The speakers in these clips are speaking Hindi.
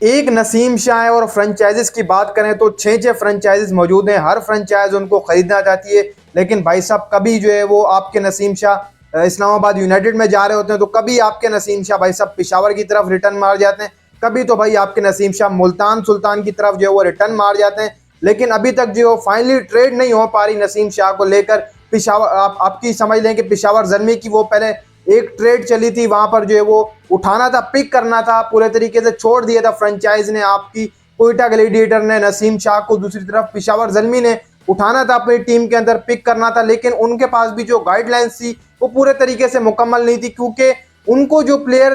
एक नसीम शाह है और फ्रेंचाइजिस की बात करें तो 6 फ्रेंचाइजिस मौजूद हैं। हर फ्रेंचाइज उनको खरीदना चाहती है, लेकिन भाई साहब कभी जो है वो आपके नसीम शाह इस्लामाबाद यूनाइटेड में जा रहे होते हैं, तो कभी आपके नसीम शाह भाई साहब पिशावर की तरफ रिटर्न मार जाते हैं, कभी तो भाई आपके नसीम शाह मुल्तान सुल्तान की तरफ जो है वो रिटर्न मार जाते हैं। लेकिन अभी तक जो फाइनली ट्रेड नहीं हो पा रही नसीम शाह को लेकर। पिशावर आपकी समझ लें कि पिशावर जलमी की वो पहले एक ट्रेड चली थी, वहां पर जो है वो उठाना था, पिक करना था, पूरे तरीके से छोड़ दिया था फ्रेंचाइज ने, आपकी कोयटा ग्लैडिएटर ने नसीम शाह को। दूसरी तरफ पिशावर जलमी ने उठाना था, अपनी टीम के अंदर पिक करना था, लेकिन उनके पास भी जो गाइडलाइंस थी वो पूरे तरीके से मुकम्मल नहीं थी, क्योंकि उनको जो प्लेयर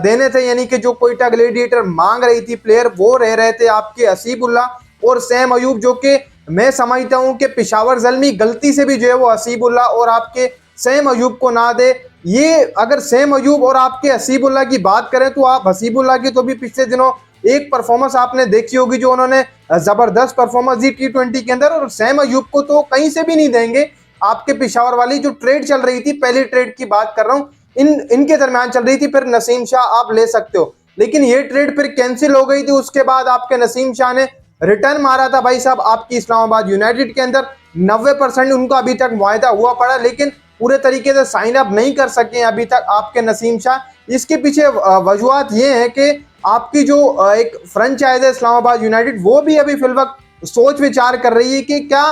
देने थे, यानी कि जो कोयटा ग्लैडिएटर मांग रही थी प्लेयर, वो रह रहे थे आपके हसीबुल्लाह और सैम अयूब, जो कि मैं समझता हूं कि पिशावर जलमी गलती से भी जो है वो हसीबुल्लाह और आपके सैम अयूब को ना दे। ये अगर सैम अयूब और आपके हसीबुल्लाह की बात करें तो आप हसीबुल्लाह की तो भी पिछले दिनों एक परफॉर्मेंस आपने देखी होगी, जो उन्होंने जबरदस्त परफॉर्मेंस दी T20 के अंदर, और सैम अयूब को तो कहीं से भी नहीं देंगे। आपके पिशावर वाली जो ट्रेड चल रही थी, पहली ट्रेड की बात कर रहा हूं, इनके दरमियान चल रही थी, फिर नसीम शाह आप ले सकते हो, लेकिन ये ट्रेड फिर कैंसिल हो गई थी। उसके बाद आपके नसीम शाह ने रिटर्न मारा था भाई साहब आपकी इस्लामाबाद यूनाइटेड के अंदर। 90% उनका अभी तक मुआहदा हुआ पड़ा, लेकिन पूरे तरीके से साइन अप नहीं कर सके अभी तक आपके नसीम शाह। इसके पीछे वजूहत ये है कि आपकी जो एक फ्रेंचाइज है इस्लामाबाद यूनाइटेड, वो भी अभी फिलवक्त सोच विचार कर रही है कि क्या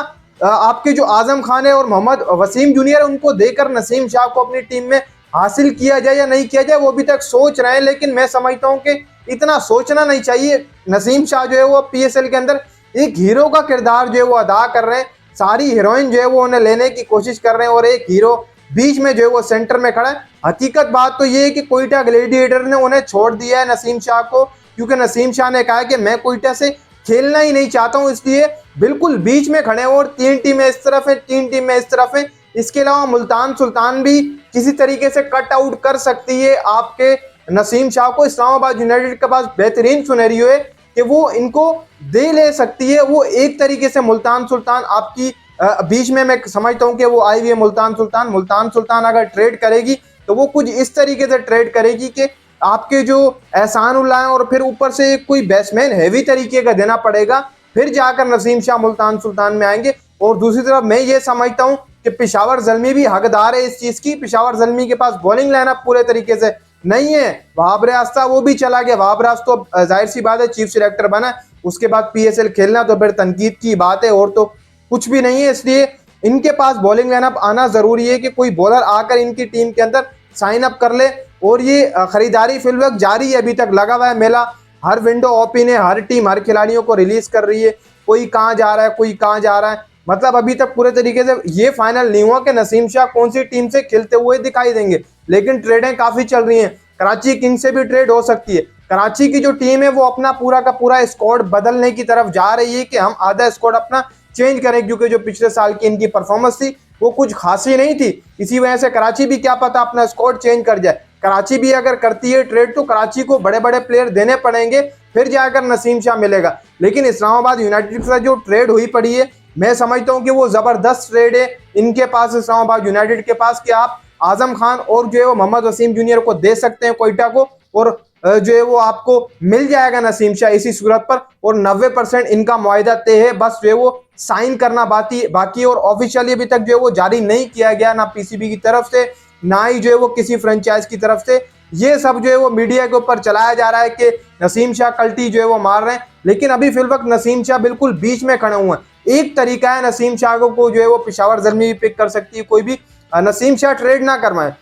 आपके जो आजम खान है और मोहम्मद वसीम जूनियर, उनको देकर नसीम शाह को अपनी टीम में हासिल किया जाए या नहीं किया जाए, वो अभी तक सोच रहे हैं। लेकिन मैं समझता हूं कि इतना सोचना नहीं चाहिए। नसीम शाह जो है वो PSL के अंदर एक हीरो का किरदार जो है वो अदा कर रहे हैं, सारी हीरोइन जो है वो उन्हें लेने की कोशिश कर रहे हैं, और एक हीरो बीच में जो है वो सेंटर में खड़ा है। हकीकत बात तो ये है कि कोयटा ग्लैडिएटर ने उन्हें छोड़ दिया है नसीम शाह को, क्योंकि नसीम शाह ने कहा है कि मैं कोयटा से खेलना ही नहीं चाहता हूं, इसलिए बिल्कुल बीच में खड़े हैं, और 3 टीमें इस तरफ है, 3 टीमें इस तरफ है। इसके अलावा मुल्तान सुल्तान भी किसी तरीके से कट आउट कर सकती है आपके नसीम शाह को। इस्लामाबाद यूनाइटेड के पास बेहतरीन सुनेरियो है कि वो इनको दे ले सकती है। वो एक तरीके से मुल्तान सुल्तान आपकी बीच में मैं समझता हूं कि वो आई हुई है मुल्तान सुल्तान अगर ट्रेड करेगी तो वो कुछ इस तरीके से ट्रेड करेगी कि आपके जो एहसानुल्लाह है, और फिर ऊपर से कोई बैट्समैन हैवी तरीके का देना पड़ेगा, फिर जाकर नसीम शाह मुल्तान सुल्तान में आएंगे। और दूसरी तरफ मैं ये समझता हूं कि पिशावर जलमी भी हकदार है इस चीज की। पिशावर जलमी के पास बॉलिंग लाइनअप पूरे तरीके से नहीं है। वहाब रियाज वो भी चला गया, वहाब रियाज तो जाहिर सी बात है चीफ सिलेक्टर बना, उसके बाद PSL खेलना तो फिर तनकीद की बात है, और तो कुछ भी नहीं है। इसलिए इनके पास बॉलिंग लाइनअप आना जरूरी है कि कोई बॉलर आकर इनकी टीम के अंदर साइन अप कर ले। और ये खरीदारी फिलवक्त जारी है, अभी तक लगा हुआ है मेला, हर विंडो ओपन है, हर टीम हर खिलाड़ियों को रिलीज कर रही है, कोई कहाँ जा रहा है कोई कहाँ जा रहा है। मतलब अभी तक पूरे तरीके से ये फाइनल नहीं हुआ कि नसीम शाह कौन सी टीम से खेलते हुए दिखाई देंगे, लेकिन ट्रेडें काफी चल रही हैं। कराची किंग्स से भी ट्रेड हो सकती है। कराची की जो टीम है वो अपना पूरा का पूरा स्क्वाड बदलने की तरफ जा रही है कि हम आधा स्क्वाड अपना चेंज करें, क्योंकि जो पिछले साल की इनकी परफॉर्मेंस थी वो कुछ खासी नहीं थी। इसी वजह से कराची भी क्या पता अपना स्क्वाड चेंज कर जाए। कराची भी अगर करती है ट्रेड तो कराची को बड़े बड़े प्लेयर देने पड़ेंगे, फिर जाकर नसीम शाह मिलेगा। लेकिन इस्लामाबाद यूनाइटेड के साथ जो ट्रेड हुई पड़ी है, मैं समझता हूं कि वो जबरदस्त ट्रेड है इनके पास, इस्लामाबाद यूनाइटेड के पास, कि आप आजम खान और जो है वो मोहम्मद वसीम जूनियर को दे सकते हैं कोयटा को, और जो है वो आपको मिल जाएगा नसीम शाह इसी सूरत पर। और 90% इनका मुआहदा तय है, बस जो है वो साइन करना बाकी, और ऑफिशियली अभी तक जो है वो जारी नहीं किया गया, ना PCB की तरफ से ना ही जो है वो किसी फ्रेंचाइज की तरफ से। ये सब जो है वो मीडिया के ऊपर चलाया जा रहा है कि नसीम शाह कल्टी जो है वो मार रहे हैं, लेकिन अभी फिलवक्त नसीम शाह बिल्कुल बीच में खड़े हुए हैं। एक तरीका है नसीम शाह को जो है वो पिशावर जलमी भी पिक कर सकती है, कोई भी नसीम शाह ट्रेड ना करवाए,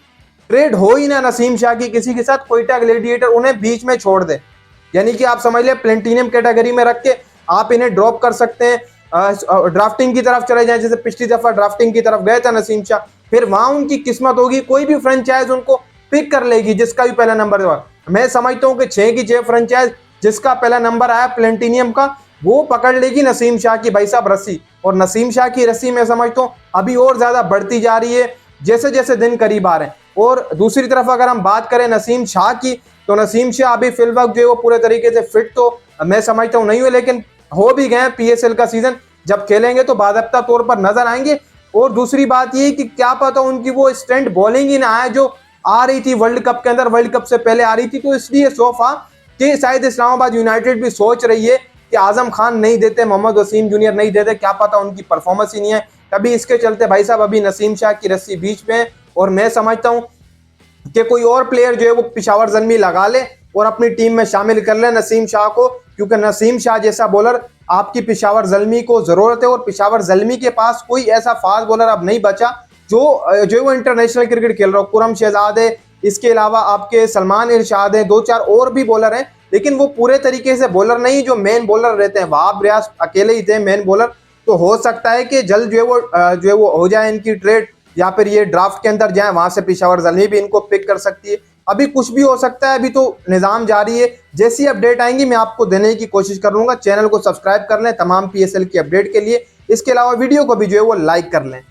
ट्रेड हो ही ना नसीम शाह की किसी के साथ, कोयटा ग्लैडिएटर उन्हें बीच में छोड़ दे, यानी कि आप समझ ले प्लेटिनियम कैटेगरी में रख के आप इन्हें ड्रॉप कर सकते हैं, ड्राफ्टिंग की तरफ चले जाएं, जैसे पिछली दफा ड्राफ्टिंग की तरफ गए थे नसीम शाह, फिर वहां उनकी किस्मत होगी, कोई भी फ्रेंचाइज उनको पिक कर लेगी जिसका भी पहला नंबर हुआ। मैं समझता हूं कि 6 की 6 फ्रेंचाइज जिसका पहला नंबर आया प्लेटिनियम का, वो पकड़ लेगी नसीम शाह की भाई साहब रस्सी। और नसीम शाह की रस्सी मैं समझता हूं अभी और ज्यादा बढ़ती जा रही है जैसे जैसे दिन करीब आ रहे हैं। और दूसरी तरफ अगर हम बात करें नसीम शाह की, तो नसीम शाह अभी फिलवक्त जो है वो पूरे तरीके से फिट तो मैं समझता हूं नहीं हुए, लेकिन हो भी गए। PSL का सीजन जब खेलेंगे तो बाकायदा तौर पर नजर आएंगे। और दूसरी बात ये कि क्या पता उनकी वो स्टंट बॉलिंग ही ना आए जो आ रही थी वर्ल्ड कप के अंदर, वर्ल्ड कप से पहले आ रही थी, तो इसलिए सोफा कि शायद इस्लामाबाद यूनाइटेड भी सोच रही है कि आजम खान नहीं देते, मोहम्मद वसीम जूनियर नहीं देते, क्या पता उनकी परफॉर्मेंस ही नहीं है। तभी इसके चलते भाई साहब अभी नसीम शाह की रस्सी बीच में है, और मैं समझता हूँ कि कोई और प्लेयर जो है वो पेशावर ज़ल्मी लगा ले और अपनी टीम में शामिल कर ले नसीम शाह को, क्योंकि नसीम शाह जैसा बॉलर आपकी पेशावर ज़ल्मी को ज़रूरत है। और पेशावर ज़ल्मी के पास कोई ऐसा फास्ट बॉलर अब नहीं बचा जो वो इंटरनेशनल क्रिकेट खेल रहा हो। कुरम शहजाद है, इसके अलावा आपके सलमान इरशाद है, 2-4 और भी बॉलर हैं, लेकिन वो पूरे तरीके से बॉलर नहीं जो मेन बॉलर रहते हैं। वहाब रियाज अकेले ही थे मेन बॉलर। तो हो सकता है कि जल्द जो है वो हो जाए इनकी ट्रेड, या फिर ये ड्राफ्ट के अंदर जाए, वहां से पेशावर ज़ल्मी भी इनको पिक कर सकती है। अभी कुछ भी हो सकता है, अभी तो निज़ाम जारी है। जैसी अपडेट आएंगी मैं आपको देने की कोशिश करूंगा। चैनल को सब्सक्राइब कर लें तमाम PSL की अपडेट के लिए। इसके अलावा वीडियो को भी जो है वो लाइक कर लें।